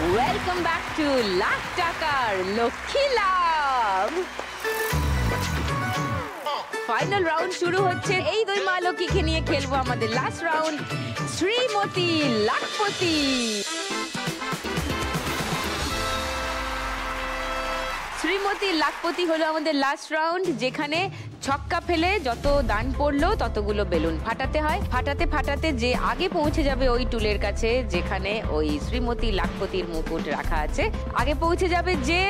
Welcome back to lakh টাকার লক্ষ্মী লাভ। Final round শুরু হচ্ছে। এই দুই মা লক্ষ্মীকে নিয়ে খেলবো আমাদের লাস্ট রাউন্ড, শ্রীমতী লাখপতি। শ্রীমতী লাখপতি হলো আমাদের লাস্ট রাউন্ড, যেখানে ছক্কা ফেলে যত দান পড়লো ততগুলো বেলুন ফাটাতে হয়। ফাটাতে ফাটাতে যে আগে পৌঁছে যাবে ওই টুলের কাছে যেখানে ওই শ্রীমতী লাখপতির মুকুট রাখা আছে, আগে পৌঁছে যাবে যে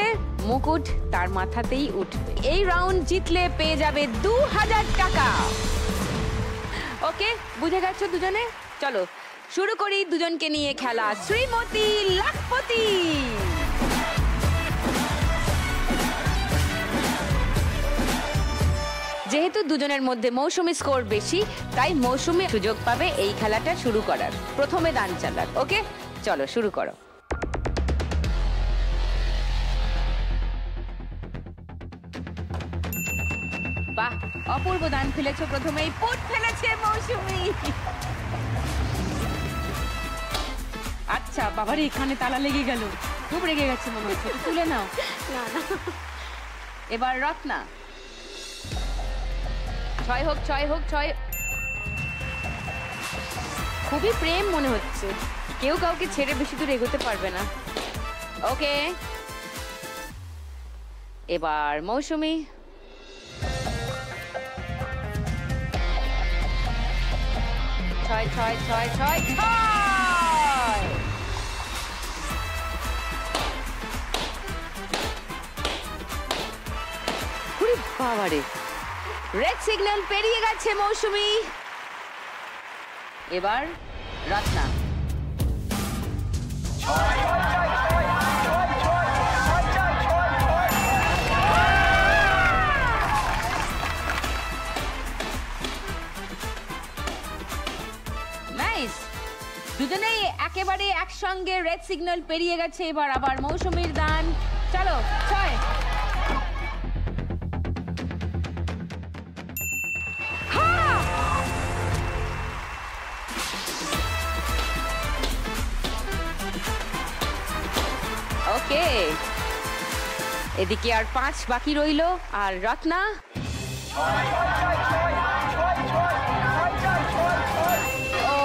মুকুট তার মাথাতেই উঠবে। এই রাউন্ড জিতলে পেয়ে যাবে 2000 টাকা। ওকে, বুঝে গেছো দুজনে? চলো শুরু করি দুজনকে নিয়ে খেলা। শ্রীমতী লাখপতি, যেহেতু দুজনের মধ্যে মৌসুমী স্কোর বেশি, তাই মৌসুমী সুযোগ পাবে এই খেলাটা শুরু করার, প্রথমে দান চালার। ওকে, চলো শুরু করো। বাহ, অপূর্ব দান ফেলেছো। প্রথমেই পুট ফেলেছে মৌসুমী। আচ্ছা বাবারে, এখানে তালা লেগে গেল, খুব রেগে গেছে মনে হচ্ছে। তুলে নাও। না না, এবার রত্না। 6 হোক 6 হোক 6। খুবই প্রেম মনে হচ্ছে, কেউ কাউকে ছেড়ে বেশি দূর এগোতে পারবে না। ওকে, এবার মৌসুমী। 6 6 6 6 6। বাবারে, রেড সিগন্যাল পেরিয়ে গেছে মৌসুমী। এবার রত্না। নাইস, দুজনেই একেবারে একসঙ্গে রেড সিগন্যাল পেরিয়ে গেছে। এবার আবার মৌসুমীর দান। চলো 6। ওকে, এদিকে আর 5 বাকি রইলো। আর রত্না, ও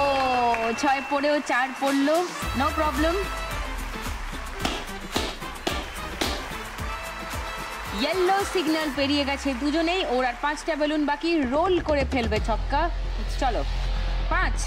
6 পড়েও 4 পড়লো, নো প্রবলেম। ইয়েলো সিগন্যাল পেরিয়ে গেছে দুজনেই। ওর আর 5টা বেলুন বাকি, রোল করে ফেলবে ছক্কা। চলো 5।